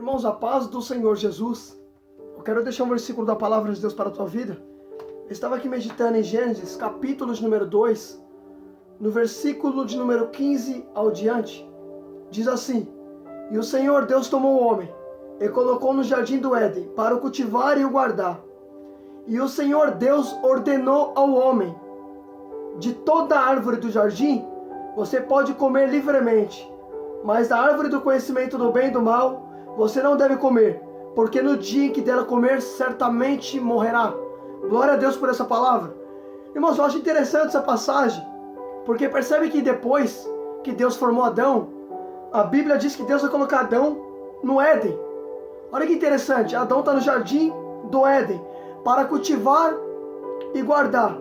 Irmãos, a paz do Senhor Jesus. Eu quero deixar um versículo da palavra de Deus para a tua vida. Eu estava aqui meditando em Gênesis, capítulo de número 2, no versículo de número 15 ao diante. Diz assim: E o Senhor Deus tomou o homem e colocou no jardim do Éden para o cultivar e o guardar. E o Senhor Deus ordenou ao homem: de toda árvore do jardim você pode comer livremente, mas da árvore do conhecimento do bem e do mal você não deve comer, porque no dia em que dela comer, certamente morrerá. Glória a Deus por essa palavra. Irmãos, eu acho interessante essa passagem, porque percebe que depois que Deus formou Adão, a Bíblia diz que Deus vai colocar Adão no Éden. Olha que interessante, Adão está no jardim do Éden, para cultivar e guardar.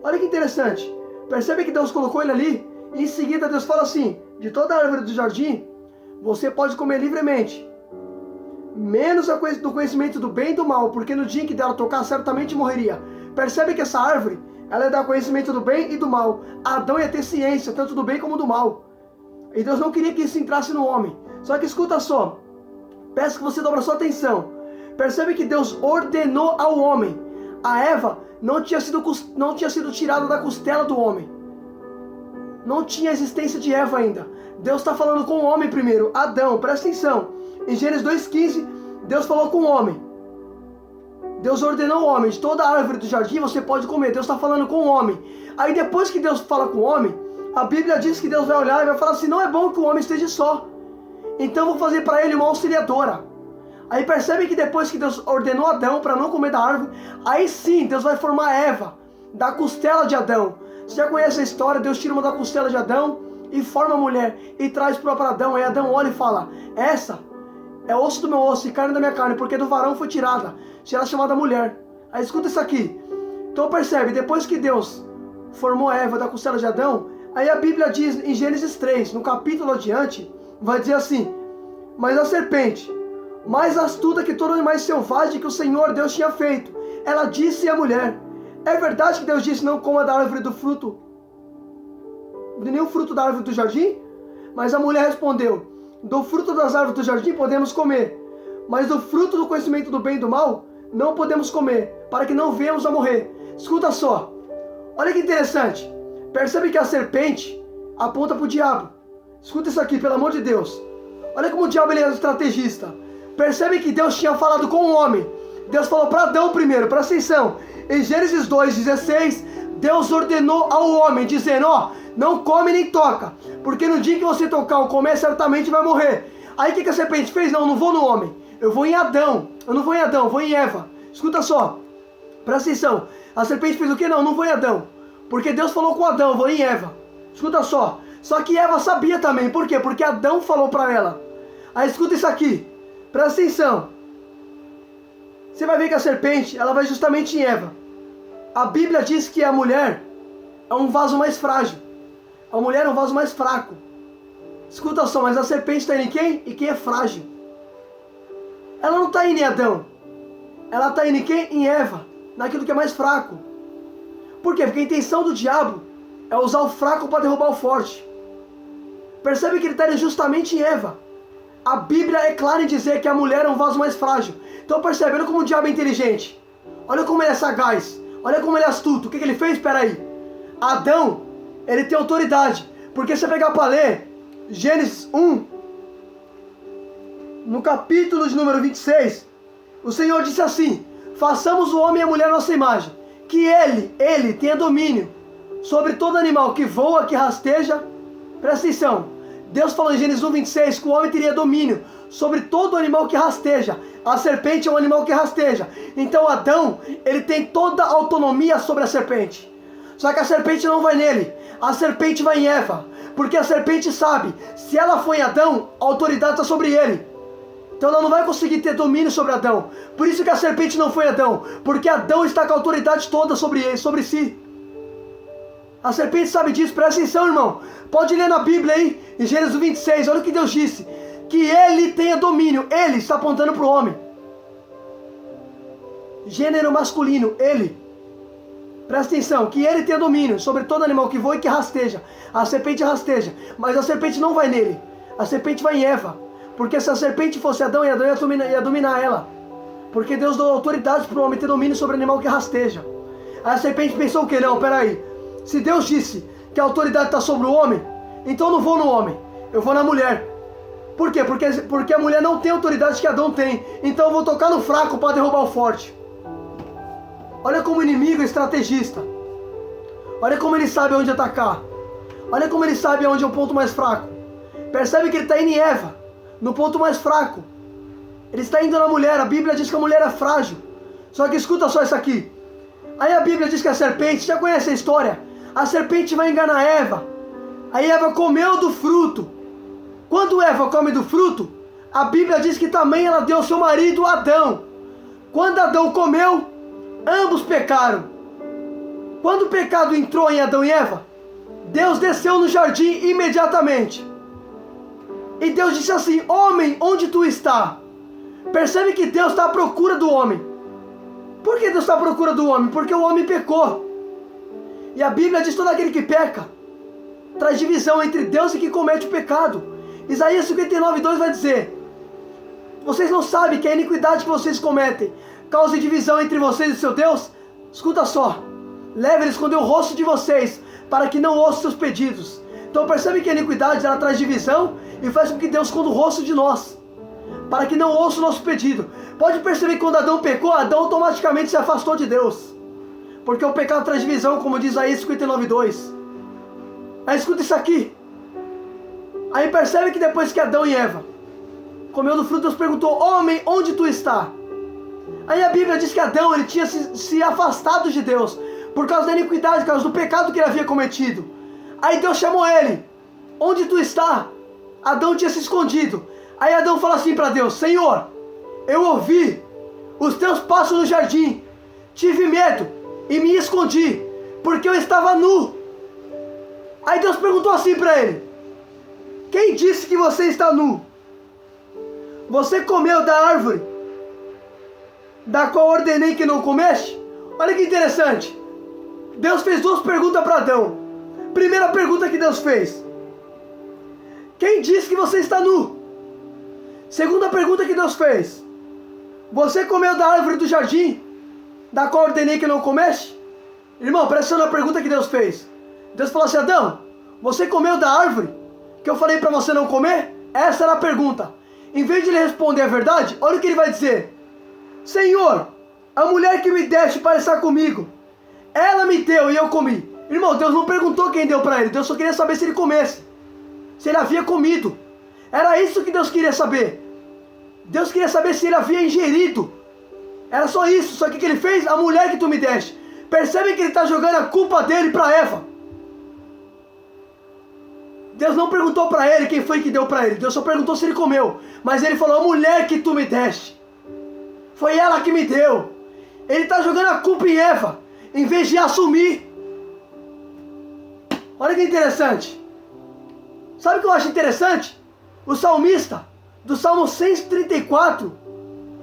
Olha que interessante, percebe que Deus colocou ele ali, e em seguida Deus fala assim: de toda árvore do jardim, você pode comer livremente, menos do conhecimento do bem e do mal, porque no dia em que dela tocar, certamente morreria. Percebe que essa árvore, ela é dar conhecimento do bem e do mal. Adão ia ter ciência, tanto do bem como do mal. E Deus não queria que isso entrasse no homem. Só que escuta só, peço que você dobre a sua atenção. Percebe que Deus ordenou ao homem. A Eva não tinha sido tirada da costela do homem. Não tinha existência de Eva ainda. Deus está falando com o homem primeiro, Adão, presta atenção. Em Gênesis 2,15, Deus falou com o homem. Deus ordenou ao homem: de toda árvore do jardim você pode comer. Deus está falando com o homem. Aí depois que Deus fala com o homem, a Bíblia diz que Deus vai olhar e vai falar assim: não é bom que o homem esteja só, então vou fazer para ele uma auxiliadora. Aí percebe que depois que Deus ordenou Adão para não comer da árvore, aí sim Deus vai formar Eva da costela de Adão. Você já conhece a história? Deus tira uma da costela de Adão e forma a mulher e traz para Adão. Aí Adão olha e fala: essa é osso do meu osso e carne da minha carne, porque do varão foi tirada, será chamada mulher. Aí escuta isso aqui. Então percebe, depois que Deus formou Eva da costela de Adão, aí a Bíblia diz em Gênesis 3, no capítulo adiante, vai dizer assim: mas a serpente, mais astuta que todo animal selvagem que o Senhor Deus tinha feito, ela disse à mulher: é verdade que Deus disse não coma da árvore do fruto, de nenhum fruto da árvore do jardim? Mas a mulher respondeu: do fruto das árvores do jardim podemos comer, mas do fruto do conhecimento do bem e do mal não podemos comer, para que não venhamos a morrer. Escuta só, olha que interessante. Percebe que a serpente aponta para o diabo. Escuta isso aqui, pelo amor de Deus. Olha como o diabo ele é estrategista. Percebe que Deus tinha falado com o homem. Deus falou para Adão primeiro, presta atenção. Em Gênesis 2,16, Deus ordenou ao homem, dizendo: ó, não come nem toca, porque no dia que você tocar ou comer, certamente vai morrer. Aí o que a serpente fez? Não vou no homem, eu vou em Adão. Eu não vou em Adão, vou em Eva. Escuta só, presta atenção. A serpente fez o que? Não vou em Adão, porque Deus falou com Adão, eu vou em Eva. Escuta só, só que Eva sabia também. Por quê? Porque Adão falou para ela. Aí escuta isso aqui, presta atenção. Você vai ver que a serpente, ela vai justamente em Eva. A Bíblia diz que a mulher é um vaso mais frágil. A mulher é um vaso mais fraco. Escuta só, mas a serpente está indo em quem? E quem é frágil. Ela não está indo em Adão. Ela está indo em quem? Em Eva. Naquilo que é mais fraco. Por quê? Porque a intenção do diabo é usar o fraco para derrubar o forte. Percebe que ele está indo justamente em Eva. A Bíblia é clara em dizer que a mulher é um vaso mais frágil. Então percebe, olha como o diabo é inteligente. Olha como ele é sagaz. Olha como ele é astuto. O que ele fez? Espera aí. Adão, ele tem autoridade. Porque se você pegar para ler Gênesis 1, no capítulo de número 26, o Senhor disse assim: façamos o homem e a mulher à nossa imagem, que ele tenha domínio sobre todo animal que voa, que rasteja. Presta atenção, Deus falou em Gênesis 1, 26 que o homem teria domínio sobre todo animal que rasteja. A serpente é um animal que rasteja. Então Adão, ele tem toda a autonomia sobre a serpente. Só que a serpente não vai nele, a serpente vai em Eva. Porque a serpente sabe, se ela for em Adão, a autoridade está sobre ele. Então ela não vai conseguir ter domínio sobre Adão. Por isso que a serpente não foi Adão, porque Adão está com a autoridade toda sobre ele, sobre si. A serpente sabe disso, presta atenção, irmão. Pode ler na Bíblia aí, em Gênesis 26, olha o que Deus disse: que ele tenha domínio. Ele está apontando para o homem. Gênero masculino, ele. Presta atenção, que ele tenha domínio sobre todo animal que voa e que rasteja. A serpente rasteja, mas a serpente não vai nele. A serpente vai em Eva. Porque se a serpente fosse Adão, Adão ia dominar ela. Porque Deus deu autoridade para o homem ter domínio sobre o animal que rasteja. Aí a serpente pensou o quê? Não, peraí. Se Deus disse que a autoridade está sobre o homem, então eu não vou no homem, eu vou na mulher. Por quê? Porque a mulher não tem autoridade que Adão tem. Então eu vou tocar no fraco para derrubar o forte. Olha como o inimigo é estrategista. Olha como ele sabe onde atacar. Olha como ele sabe onde é o ponto mais fraco. Percebe que ele está indo em Eva, no ponto mais fraco. Ele está indo na mulher. A Bíblia diz que a mulher é frágil. Só que escuta só isso aqui. Aí a Bíblia diz que a serpente, já conhece a história? A serpente vai enganar Eva. Aí Eva comeu do fruto. Quando Eva come do fruto, a Bíblia diz que também ela deu ao seu marido Adão. Quando Adão comeu, ambos pecaram. Quando o pecado entrou em Adão e Eva, Deus desceu no jardim imediatamente. E Deus disse assim: homem, onde tu está? Percebe que Deus está à procura do homem. Por que Deus está à procura do homem? Porque o homem pecou. E a Bíblia diz que todo aquele que peca traz divisão entre Deus e que comete o pecado. Isaías 59:2 vai dizer: vocês não sabem que a iniquidade que vocês cometem causa divisão entre vocês e seu Deus? Escuta só. Leve ele a esconder o rosto de vocês, para que não ouçam seus pedidos. Então percebe que a iniquidade ela traz divisão e faz com que Deus esconda o rosto de nós, para que não ouça o nosso pedido. Pode perceber que quando Adão pecou, Adão automaticamente se afastou de Deus. Porque o pecado traz divisão, como diz Isaías 59:2. Aí escuta isso aqui. Aí percebe que depois que Adão e Eva comeu do fruto, Deus perguntou: homem, onde tu está? Aí a Bíblia diz que Adão ele tinha se afastado de Deus por causa da iniquidade, por causa do pecado que ele havia cometido. Aí Deus chamou ele: onde tu está? Adão tinha se escondido. Aí Adão fala assim para Deus: Senhor, eu ouvi os teus passos no jardim, tive medo e me escondi, porque eu estava nu. Aí Deus perguntou assim para ele: quem disse que você está nu? Você comeu da árvore da qual ordenei que não comeste? Olha que interessante. Deus fez duas perguntas para Adão. Primeira pergunta que Deus fez: quem disse que você está nu? Segunda pergunta que Deus fez: você comeu da árvore do jardim da qual ordenei que não comeste? Irmão, presta atenção na pergunta que Deus fez. Deus falou assim: Adão, você comeu da árvore que eu falei para você não comer? Essa era a pergunta. Em vez de ele responder a verdade, olha o que ele vai dizer: Senhor, a mulher que me deste para estar comigo, ela me deu e eu comi. Irmão, Deus não perguntou quem deu para ele. Deus só queria saber se ele comesse, se ele havia comido. Era isso que Deus queria saber. Deus queria saber se ele havia ingerido. Era só isso. Só que o que ele fez? A mulher que tu me deste. Percebe que ele está jogando a culpa dele para Eva. Deus não perguntou para ele quem foi que deu para ele. Deus só perguntou se ele comeu. Mas ele falou: a mulher que tu me deste, foi ela que me deu. Ele está jogando a culpa em Eva, em vez de assumir. Olha que interessante. Sabe o que eu acho interessante? O salmista, do Salmo 134,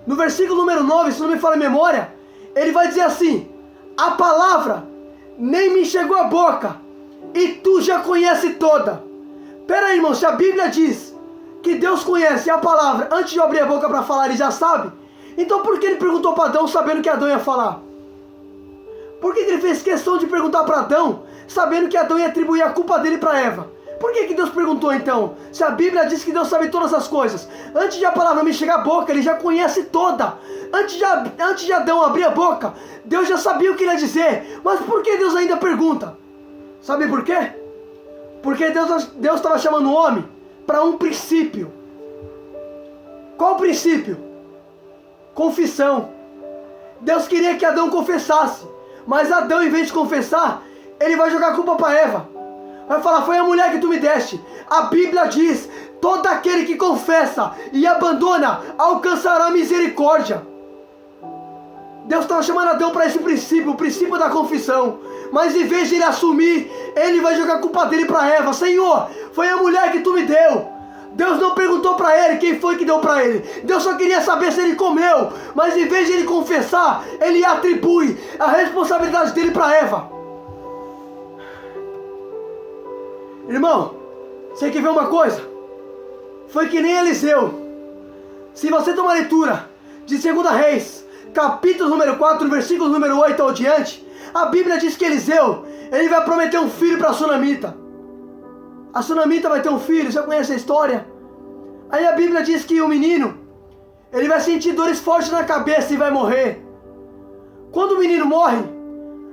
no versículo número 9, se não me falha a memória, ele vai dizer assim: a palavra nem me chegou à boca, e tu já conhece toda. Pera aí, irmão, se a Bíblia diz que Deus conhece a palavra antes de eu abrir a boca para falar, ele já sabe, então por que ele perguntou para Adão sabendo que Adão ia falar? Por que ele fez questão de perguntar para Adão sabendo que Adão ia atribuir a culpa dele para Eva? Por que Deus perguntou então? Se a Bíblia diz que Deus sabe todas as coisas, antes de a palavra me chegar à boca, ele já conhece toda. Antes de Adão abrir a boca, Deus já sabia o que ele ia dizer. Mas por que Deus ainda pergunta? Sabe por quê? Porque Deus estava chamando o homem para um princípio. Qual princípio? Confissão. Deus queria que Adão confessasse, mas Adão, em vez de confessar, ele vai jogar a culpa para Eva. Vai falar: foi a mulher que tu me deste. A Bíblia diz: todo aquele que confessa e abandona alcançará misericórdia. Deus estava chamando Adão para esse princípio, o princípio da confissão. Mas em vez de ele assumir, ele vai jogar a culpa dele para Eva. Senhor, foi a mulher que tu me deu. Deus não perguntou para ele quem foi que deu para ele. Deus só queria saber se ele comeu. Mas em vez de ele confessar, ele atribui a responsabilidade dele para Eva. Irmão, você quer ver uma coisa? foi que nem Eliseu. Se você tomar leitura de 2 Reis, capítulo número 4, versículo número 8 ao diante, a Bíblia diz que Eliseu, ele vai prometer um filho para a Sunamita. A Sunamita vai ter um filho, você conhece a história? Aí a Bíblia diz que o menino, ele vai sentir dores fortes na cabeça e vai morrer. Quando o menino morre,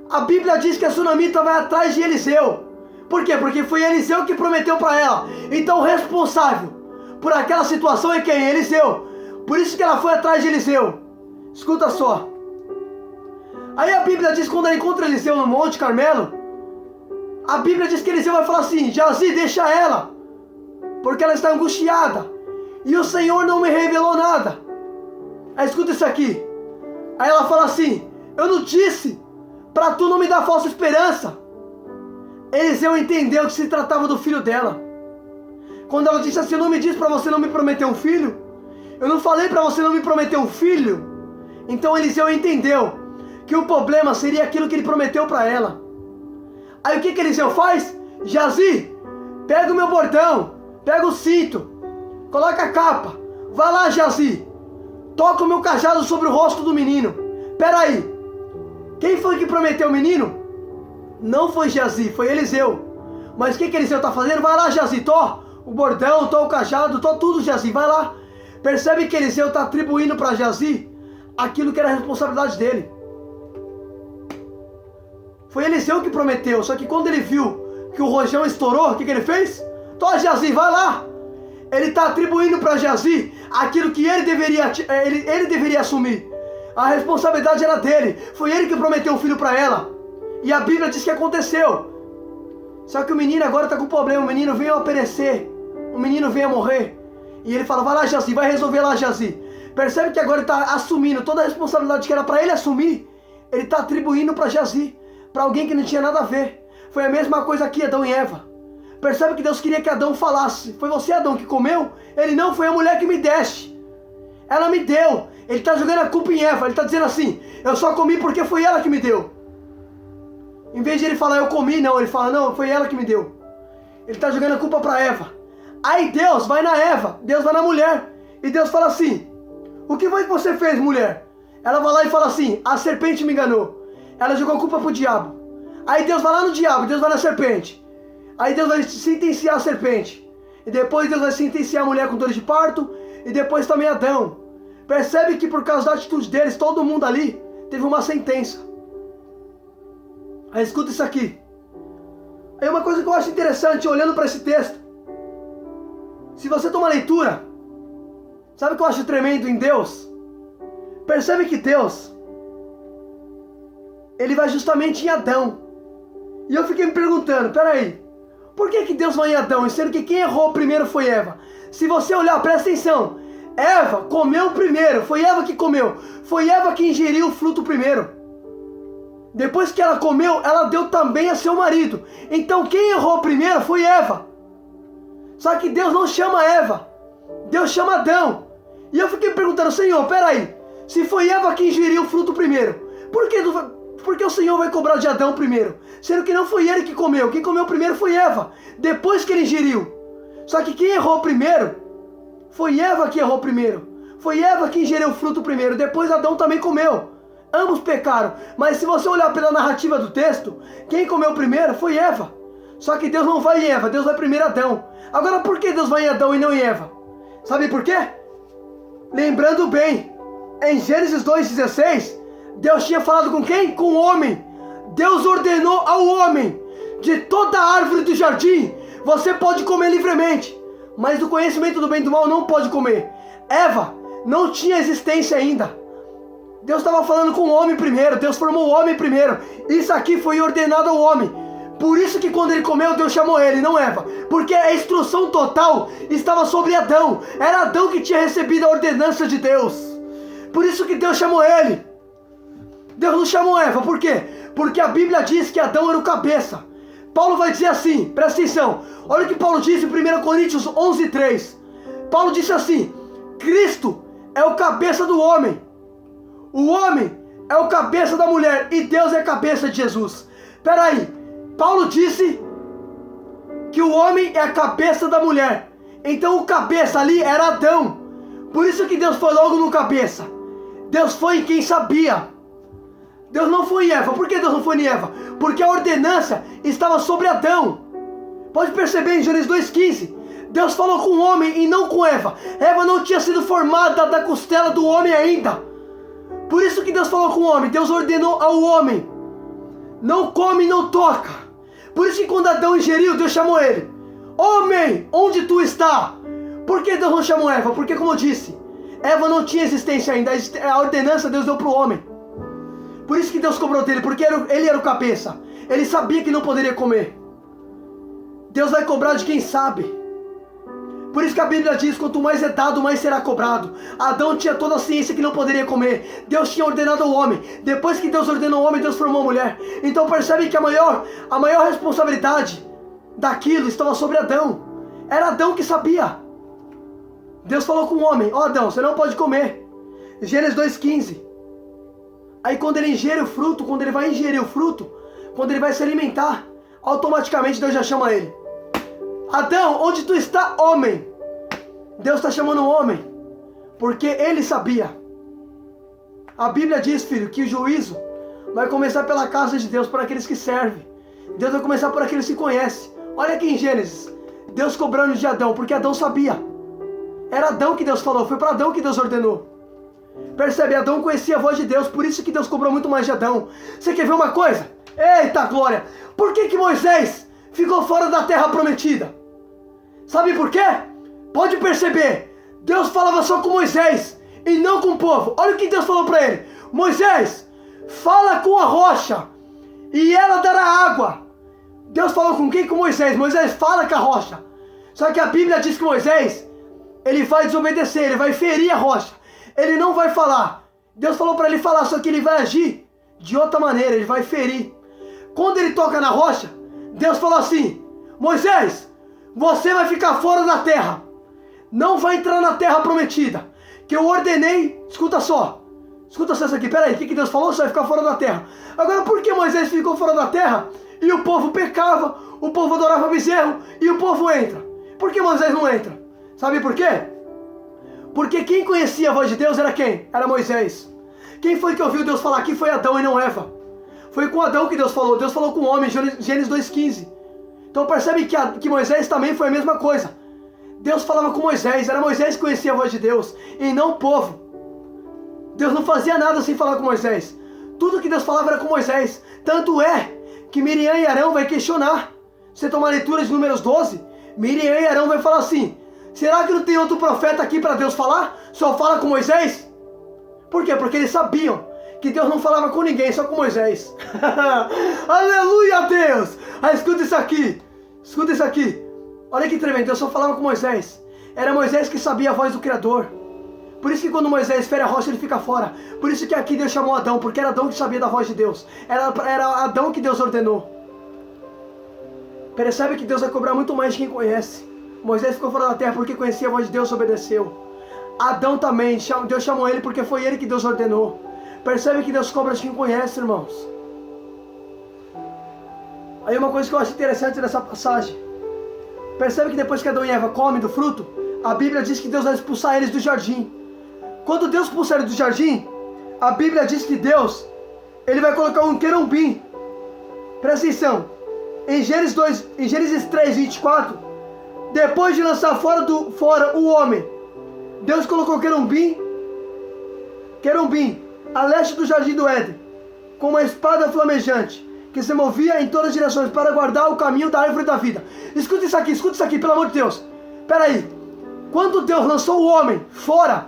a Bíblia diz que a Sunamita vai atrás de Eliseu. Por quê? Porque foi Eliseu que prometeu para ela. Então o responsável por aquela situação é quem? Eliseu. Por isso que ela foi atrás de Eliseu. Escuta só. Aí a Bíblia diz que quando ela encontra Eliseu no Monte Carmelo, a Bíblia diz que Eliseu vai falar assim: Geazi, deixa ela, porque ela está angustiada, e o Senhor não me revelou nada. Aí escuta isso aqui. Aí ela fala assim: eu não disse para tu não me dar falsa esperança. Eliseu entendeu que se tratava do filho dela. Quando ela disse assim: eu não me disse para você não me prometer um filho, eu não falei para você não me prometer um filho. Então Eliseu entendeu que o problema seria aquilo que ele prometeu para ela. Aí o que Eliseu faz? Geazi, pega o meu bordão, pega o cinto, coloca a capa, vai lá, Geazi, toca o meu cajado sobre o rosto do menino. Peraí, quem foi que prometeu o menino? Não foi Geazi, foi Eliseu. Mas o que Eliseu está fazendo? Vai lá, Geazi, tó o bordão, tó o cajado, tó tudo, Geazi, vai lá. Percebe que Eliseu está atribuindo para Geazi aquilo que era a responsabilidade dele. Foi Eliseu que prometeu, só que quando ele viu que o rojão estourou, o que ele fez? Tó, Geazi, vai lá. Ele está atribuindo para Geazi aquilo que ele deveria assumir. A responsabilidade era dele. Foi ele que prometeu um filho para ela. E a Bíblia diz que aconteceu. Só que o menino agora está com problema. O menino veio a perecer. O menino veio a morrer. E ele fala: vai lá, Geazi, vai resolver lá, Geazi. Percebe que agora ele está assumindo toda a responsabilidade que era para ele assumir. Ele está atribuindo para Geazi, para alguém que não tinha nada a ver. Foi a mesma coisa aqui, Adão e Eva. Percebe que Deus queria que Adão falasse: foi você, Adão, que comeu? Ele: não, foi a mulher que me deste. Ela me deu. Ele está jogando a culpa em Eva. Ele está dizendo assim: eu só comi porque foi ela que me deu. Em vez de ele falar: eu comi, não. Ele fala: não, foi ela que me deu. Ele está jogando a culpa para Eva. Aí Deus vai na Eva, Deus vai na mulher. E Deus fala assim: o que foi que você fez, mulher? Ela vai lá e fala assim: a serpente me enganou. Ela jogou a culpa pro diabo. Aí Deus vai lá no diabo, Deus vai na serpente. Aí Deus vai sentenciar a serpente. E depois Deus vai sentenciar a mulher com dor de parto. E depois também Adão. Percebe que por causa da atitude deles, todo mundo ali teve uma sentença. Aí escuta isso aqui. Aí uma coisa que eu acho interessante, olhando para esse texto. Se você tomar leitura, sabe o que eu acho tremendo em Deus? Percebe que Deus, ele vai justamente em Adão. E eu fiquei me perguntando: peraí, por que Deus vai em Adão, sendo que quem errou primeiro foi Eva? Se você olhar, presta atenção, Eva comeu primeiro, foi Eva que comeu, foi Eva que ingeriu o fruto primeiro. Depois que ela comeu, ela deu também a seu marido. Então quem errou primeiro foi Eva. Só que Deus não chama Eva, Deus chama Adão. E eu fiquei me perguntando: Senhor, peraí, se foi Eva que ingeriu o fruto primeiro, por que o Senhor vai cobrar de Adão primeiro? Sendo que não foi ele que comeu, quem comeu primeiro foi Eva, depois que ele ingeriu. Só que quem errou primeiro, foi Eva que errou primeiro. Foi Eva que ingeriu o fruto primeiro, depois Adão também comeu. Ambos pecaram, mas se você olhar pela narrativa do texto, quem comeu primeiro foi Eva. Só que Deus não vai em Eva, Deus vai primeiro em Adão. Agora por que Deus vai em Adão e não em Eva? Sabe por quê? Lembrando bem, em Gênesis 2,16, Deus tinha falado com quem? Com o homem. Deus ordenou ao homem: de toda árvore do jardim você pode comer livremente, mas do conhecimento do bem e do mal não pode comer. Eva não tinha existência ainda. Deus estava falando com o homem primeiro, Deus formou o homem primeiro. Isso aqui foi ordenado ao homem. Por isso que quando ele comeu, Deus chamou ele, não Eva. Porque a instrução total estava sobre Adão. Era Adão que tinha recebido a ordenança de Deus. Por isso que Deus chamou ele. Deus não chamou Eva, por quê? Porque a Bíblia diz que Adão era o cabeça. Paulo vai dizer assim, presta atenção. Olha o que Paulo diz em 1 Coríntios 11:3. Paulo disse assim: Cristo é o cabeça do homem. O homem é o cabeça da mulher e Deus é a cabeça de Jesus. Peraí, Paulo disse que o homem é a cabeça da mulher. Então o cabeça ali era Adão. Por isso que Deus foi logo no cabeça. Deus foi em quem sabia. Deus não foi em Eva. Por que Deus não foi em Eva? Porque a ordenança estava sobre Adão. Pode perceber em Gênesis 2,15. Deus falou com o homem e não com Eva. Eva não tinha sido formada da costela do homem ainda. Por isso que Deus falou com o homem. Deus ordenou ao homem: não come e não toca. Por isso que quando Adão ingeriu, Deus chamou ele: homem, onde tu está? Por que Deus não chamou Eva? Porque, como eu disse, Eva não tinha existência ainda. A ordenança Deus deu para o homem. Por isso que Deus cobrou dele, porque ele era o cabeça. Ele sabia que não poderia comer. Deus vai cobrar de quem sabe. Por isso que a Bíblia diz: quanto mais é dado, mais será cobrado. Adão tinha toda a ciência que não poderia comer. Deus tinha ordenado ao homem. Depois que Deus ordenou ao homem, Deus formou a mulher. Então percebe que a maior responsabilidade daquilo estava sobre Adão. Era Adão que sabia. Deus falou com o homem: ó Adão, você não pode comer. Gênesis 2,15. Aí quando ele ingere o fruto, quando ele vai ingerir o fruto, quando ele vai se alimentar, automaticamente Deus já chama ele: Adão, onde tu está, homem? Deus está chamando o homem, porque ele sabia. A Bíblia diz, filho, que o juízo vai começar pela casa de Deus, para aqueles que servem. Deus vai começar por aqueles que conhecem. Olha aqui em Gênesis, Deus cobrando de Adão, porque Adão sabia. Era Adão que Deus falou, foi para Adão que Deus ordenou. Percebe, Adão conhecia a voz de Deus, por isso que Deus cobrou muito mais de Adão. Você quer ver uma coisa? Eita glória! Por que Moisés ficou fora da terra prometida? Sabe por quê? Pode perceber, Deus falava só com Moisés e não com o povo. Olha o que Deus falou para ele: Moisés, fala com a rocha e ela dará água. Deus falou com quem? Com Moisés. Moisés fala com a rocha. Só que a Bíblia diz que Moisés, ele vai desobedecer, ele vai ferir a rocha. Ele não vai falar. Deus falou para ele falar, só que ele vai agir de outra maneira, ele vai ferir. Quando ele toca na rocha, Deus falou assim: Moisés, você vai ficar fora da terra. Não vai entrar na terra prometida, que eu ordenei. Escuta só isso aqui, peraí, o que Deus falou? Você vai ficar fora da terra. Agora, por que Moisés ficou fora da terra e o povo pecava, o povo adorava bezerro e o povo entra? Por que Moisés não entra? Sabe por quê? Porque quem conhecia a voz de Deus era quem? Era Moisés. Quem foi que ouviu Deus falar aqui foi Adão e não Eva. Foi com Adão que Deus falou com o homem, Gênesis 2,15. Então percebe que Moisés também foi a mesma coisa. Deus falava com Moisés, era Moisés que conhecia a voz de Deus, e não o povo. Deus não fazia nada sem falar com Moisés. Tudo que Deus falava era com Moisés. Tanto é que Miriam e Arão vai questionar. Você toma a leitura de Números 12, Miriam e Arão vai falar assim: será que não tem outro profeta aqui para Deus falar? Só fala com Moisés? Por quê? Porque eles sabiam que Deus não falava com ninguém, só com Moisés. Aleluia, Deus! Ah, escuta isso aqui. Escuta isso aqui. Olha que tremendo, Deus só falava com Moisés. Era Moisés que sabia a voz do Criador. Por isso que quando Moisés fere a rocha, ele fica fora. Por isso que aqui Deus chamou Adão, porque era Adão que sabia da voz de Deus. Era Adão que Deus ordenou. Percebe que Deus vai cobrar muito mais de quem conhece. Moisés ficou fora da terra porque conhecia a voz de Deus e obedeceu. Adão também, Deus chamou ele porque foi ele que Deus ordenou. Percebe que Deus cobra de quem conhece, irmãos. Aí uma coisa que eu acho interessante nessa passagem. Percebe que depois que Adão e Eva comem do fruto, a Bíblia diz que Deus vai expulsar eles do jardim. Quando Deus expulsa eles do jardim, a Bíblia diz que Deus, ele vai colocar um querubim. Presta atenção. Em Gênesis 3, 24, depois de lançar fora o homem, Deus colocou querubim a leste do jardim do Éden, com uma espada flamejante, que se movia em todas as direções para guardar o caminho da árvore da vida. Escuta isso aqui, pelo amor de Deus. Peraí. Quando Deus lançou o homem fora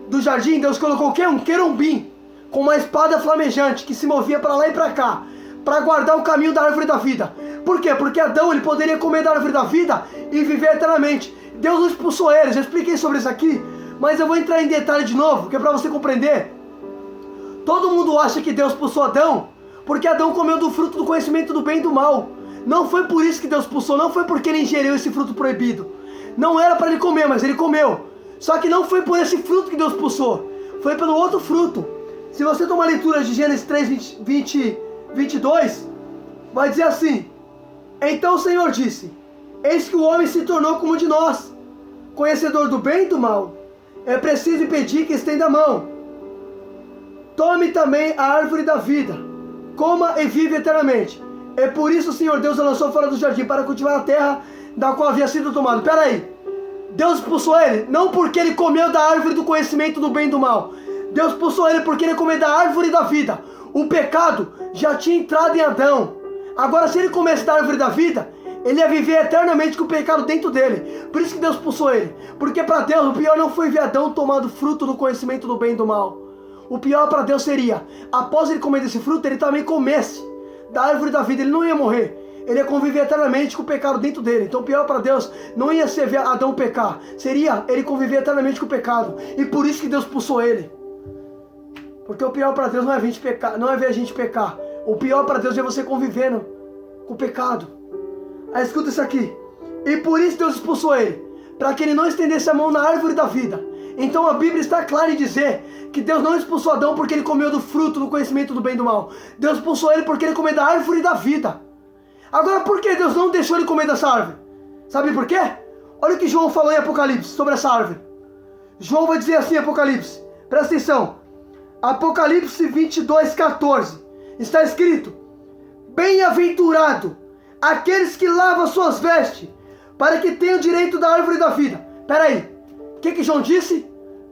do jardim, Deus colocou o quê? Um querubim com uma espada flamejante que se movia para lá e para cá, para guardar o caminho da árvore da vida. Por quê? Porque Adão, ele poderia comer da árvore da vida e viver eternamente. Deus não expulsou eles. Eu expliquei sobre isso aqui, mas eu vou entrar em detalhe de novo, que é para você compreender. Todo mundo acha que Deus expulsou Adão porque Adão comeu do fruto do conhecimento do bem e do mal. Não foi por isso que Deus expulsou, não foi porque ele ingeriu esse fruto proibido. Não era para ele comer, mas ele comeu. Só que não foi por esse fruto que Deus expulsou, foi pelo outro fruto. Se você tomar a leitura de Gênesis 3, 22, vai dizer assim: então o Senhor disse: Eis que o homem se tornou como de nós, conhecedor do bem e do mal. É preciso impedir que estenda a mão. Tome também a árvore da vida, coma e vive eternamente. É por isso o Senhor Deus o lançou fora do jardim, para cultivar a terra da qual havia sido tomado. Espera aí, Deus expulsou ele, não porque ele comeu da árvore do conhecimento do bem e do mal. Deus expulsou ele porque ele comeu da árvore da vida. O pecado já tinha entrado em Adão. Agora, se ele comesse da árvore da vida, ele ia viver eternamente com o pecado dentro dele. Por isso que Deus expulsou ele. Porque para Deus o pior não foi ver Adão tomando fruto do conhecimento do bem e do mal. O pior para Deus seria, após ele comer desse fruto, ele também comesse da árvore da vida. Ele não ia morrer. Ele ia conviver eternamente com o pecado dentro dele. Então o pior para Deus não ia ser ver Adão pecar. Seria ele conviver eternamente com o pecado. E por isso que Deus expulsou ele. Porque o pior para Deus não é ver a gente pecar. O pior para Deus é você convivendo com o pecado. Aí escuta isso aqui. E por isso Deus expulsou ele, para que ele não estendesse a mão na árvore da vida. Então a Bíblia está clara em dizer que Deus não expulsou Adão porque ele comeu do fruto do conhecimento do bem e do mal. Deus expulsou ele porque ele comeu da árvore da vida. Agora, por que Deus não deixou ele comer dessa árvore? Sabe por quê? Olha o que João falou em Apocalipse sobre essa árvore. João vai dizer assim em Apocalipse. Presta atenção. Apocalipse 22, 14. Está escrito: bem-aventurado aqueles que lavam suas vestes, para que tenham direito da árvore da vida. Espera aí. O que João disse?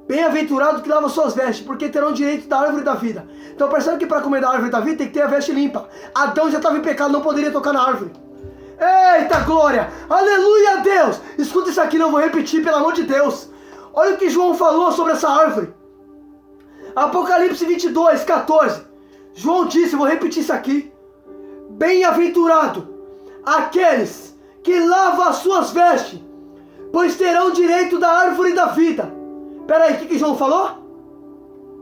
Bem-aventurado que lava suas vestes, porque terão direito da árvore da vida. Então percebe que para comer da árvore da vida tem que ter a veste limpa. Adão já estava em pecado, não poderia tocar na árvore. Eita glória! Aleluia a Deus! Escuta isso aqui, não vou repetir, pelo amor de Deus. Olha o que João falou sobre essa árvore. Apocalipse 22, 14. João disse, vou repetir isso aqui. Bem-aventurado aqueles que lavam as suas vestes, pois terão direito da árvore da vida. Peraí, o que João falou?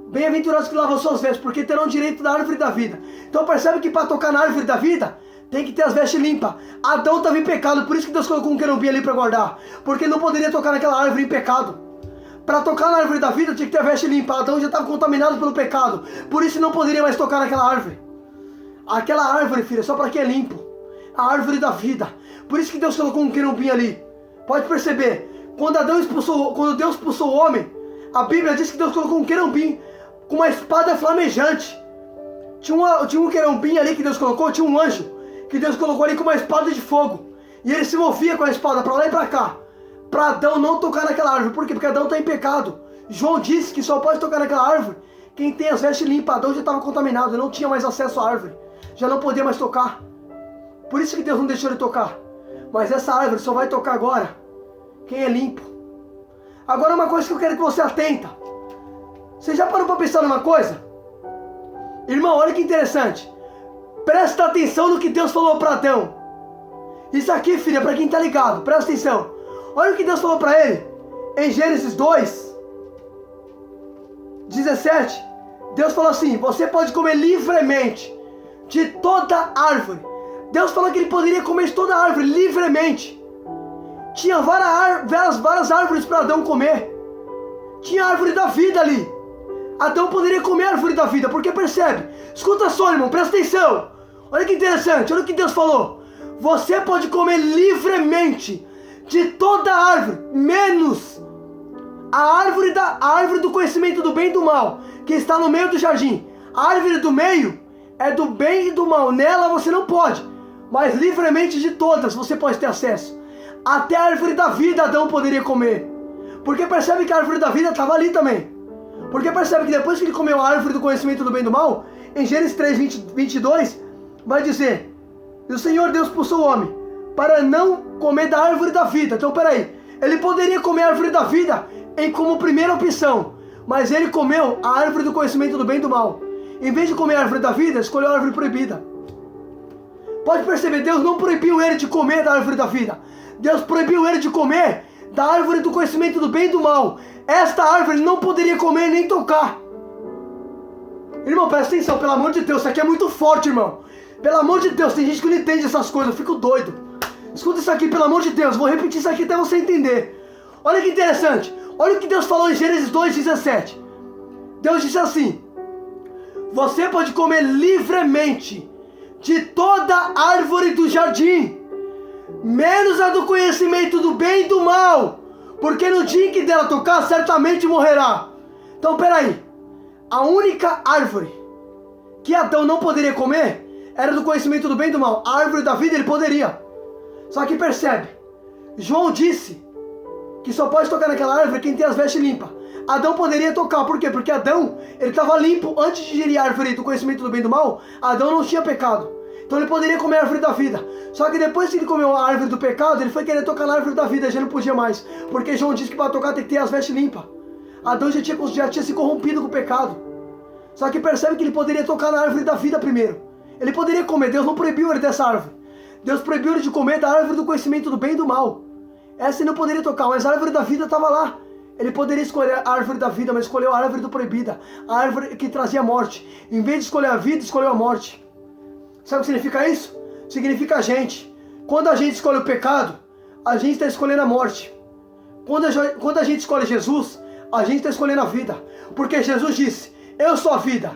Bem-aventurados que lavam as suas vestes, porque terão direito da árvore da vida. Então percebe que para tocar na árvore da vida, tem que ter as vestes limpas. Adão estava em pecado, por isso que Deus colocou um querubim ali para guardar. Porque não poderia tocar naquela árvore em pecado. Para tocar na árvore da vida, tinha que ter a veste limpa. Adão já estava contaminado pelo pecado, por isso não poderia mais tocar naquela árvore. Aquela árvore, filha, só para quem é limpo. A árvore da vida. Por isso que Deus colocou um querubim ali. Pode perceber, quando Deus expulsou o homem, a Bíblia diz que Deus colocou um querubim com uma espada flamejante. Tinha um querubim ali que Deus colocou, tinha um anjo que Deus colocou ali com uma espada de fogo. E ele se movia com a espada para lá e para cá, para Adão não tocar naquela árvore. Por quê? Porque Adão está em pecado. João disse que só pode tocar naquela árvore quem tem as vestes limpas. Adão já estava contaminado, não tinha mais acesso à árvore, já não podia mais tocar. Por isso que Deus não deixou ele tocar. Mas essa árvore só vai tocar agora quem é limpo. Agora uma coisa que eu quero que você atenta. Você já parou para pensar numa coisa? Irmão, olha que interessante. Presta atenção no que Deus falou para Adão. Isso aqui, filha, para quem está ligado, presta atenção. Olha o que Deus falou para ele. Em Gênesis 2, 17. Deus falou assim: você pode comer livremente de toda árvore. Deus falou que ele poderia comer de toda árvore livremente. Tinha várias árvores para Adão comer. Tinha a árvore da vida ali. Adão poderia comer a árvore da vida, porque percebe? Escuta só, irmão, presta atenção. Olha que interessante, olha o que Deus falou. Você pode comer livremente de toda árvore, menos a árvore do conhecimento do bem e do mal, que está no meio do jardim. A árvore do meio é do bem e do mal. Nela você não pode, mas livremente de todas você pode ter acesso. Até a árvore da vida Adão poderia comer. Porque percebe que a árvore da vida estava ali também. Porque percebe que depois que ele comeu a árvore do conhecimento do bem e do mal, em Gênesis 3, 22, vai dizer: e o Senhor Deus expulsou o homem para não comer da árvore da vida. Então peraí, ele poderia comer a árvore da vida como primeira opção, mas ele comeu a árvore do conhecimento do bem e do mal. Em vez de comer a árvore da vida, escolheu a árvore proibida. Pode perceber, Deus não proibiu ele de comer da árvore da vida. Deus proibiu ele de comer da árvore do conhecimento do bem e do mal. Esta árvore ele não poderia comer nem tocar. Irmão, presta atenção, pelo amor de Deus, isso aqui é muito forte, irmão. Pelo amor de Deus, tem gente que não entende essas coisas, eu fico doido. Escuta isso aqui, pelo amor de Deus, vou repetir isso aqui até você entender. Olha que interessante, olha o que Deus falou em Gênesis 2,17. Deus disse assim: você pode comer livremente de toda árvore do jardim, menos a do conhecimento do bem e do mal, porque no dia em que dela tocar, certamente morrerá. Então, peraí, a única árvore que Adão não poderia comer era do conhecimento do bem e do mal. A árvore da vida ele poderia. Só que percebe, João disse que só pode tocar naquela árvore quem tem as vestes limpas. Adão poderia tocar, por quê? Porque Adão, ele estava limpo antes de ingerir a árvore do conhecimento do bem e do mal. Adão não tinha pecado, então ele poderia comer a árvore da vida. Só que depois que ele comeu a árvore do pecado, ele foi querer tocar na árvore da vida, já não podia mais, porque João disse que para tocar tem que ter as vestes limpas. Adão já tinha se corrompido com o pecado. Só que percebe que ele poderia tocar na árvore da vida primeiro. Ele poderia comer, Deus não proibiu ele dessa árvore. Deus proibiu ele de comer da árvore do conhecimento do bem e do mal. Essa ele não poderia tocar, mas a árvore da vida estava lá. Ele poderia escolher a árvore da vida, mas escolheu a árvore do proibida, a árvore que trazia morte. Em vez de escolher a vida, escolheu a morte. Sabe o que significa isso? Significa a gente. Quando a gente escolhe o pecado, a gente está escolhendo a morte. Quando a gente escolhe Jesus, a gente está escolhendo a vida. Porque Jesus disse, eu sou a vida.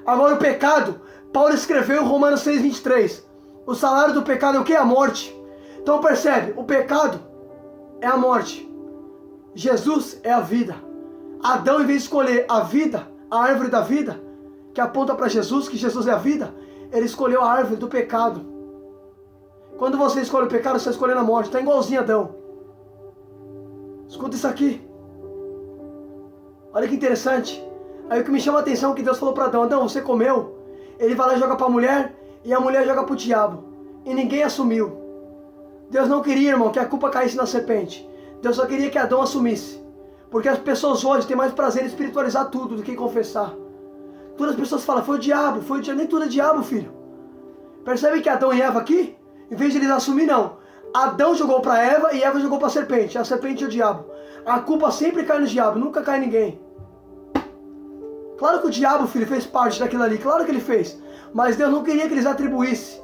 Agora o pecado, Paulo escreveu em Romanos 6:23. O salário do pecado é o que? A morte. Então percebe, o pecado é a morte. Jesus é a vida. Adão, em vez de escolher a vida, a árvore da vida, que aponta para Jesus, que Jesus é a vida, ele escolheu a árvore do pecado. Quando você escolhe o pecado, você está escolhendo a morte. Está igualzinho a Adão. Escuta isso aqui. Olha que interessante. Aí o que me chama a atenção é que Deus falou para Adão, Adão, você comeu. Ele vai lá e joga para a mulher, e a mulher joga para o diabo. E ninguém assumiu. Deus não queria, irmão, que a culpa caísse na serpente. Deus só queria que Adão assumisse. Porque as pessoas hoje têm mais prazer em espiritualizar tudo do que confessar. Todas as pessoas falam, foi o diabo, nem tudo é diabo, filho. Percebe que Adão e Eva aqui, em vez de eles assumir, não. Adão jogou para Eva e Eva jogou para a serpente. A serpente é o diabo. A culpa sempre cai no diabo, nunca cai em ninguém. Claro que o diabo, filho, fez parte daquilo ali, claro que ele fez. Mas Deus não queria que eles atribuíssem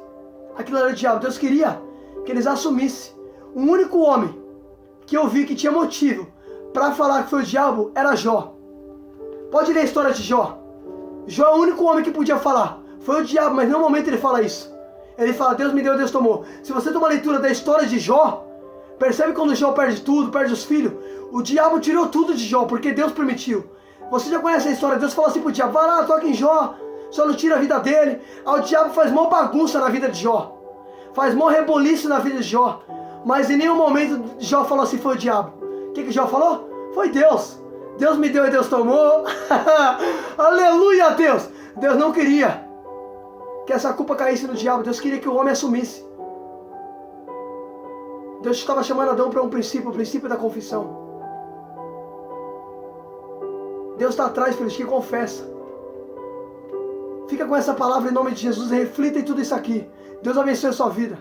aquilo ali ao diabo. Deus queria que eles assumissem. O único homem que eu vi que tinha motivo para falar que foi o diabo era Jó. Pode ler a história de Jó. Jó é o único homem que podia falar. Foi o diabo, mas em nenhum momento ele fala isso. Ele fala, Deus me deu, Deus tomou. Se você tomar a leitura da história de Jó, percebe quando Jó perde tudo, perde os filhos? O diabo tirou tudo de Jó, porque Deus permitiu. Você já conhece a história? Deus fala assim pro diabo, vai lá, toca em Jó, só não tira a vida dele. Aí o diabo faz mó bagunça na vida de Jó. Faz mó reboliço na vida de Jó. Mas em nenhum momento Jó falou assim, foi o diabo. O que Jó falou? Foi Deus. Deus me deu e Deus tomou. Aleluia, Deus. Deus não queria que essa culpa caísse no diabo. Deus queria que o homem assumisse. Deus estava chamando Adão para um princípio, o princípio da confissão. Deus está atrás, filhos, que confessa. Fica com essa palavra em nome de Jesus e reflita em tudo isso aqui. Deus abençoe a sua vida.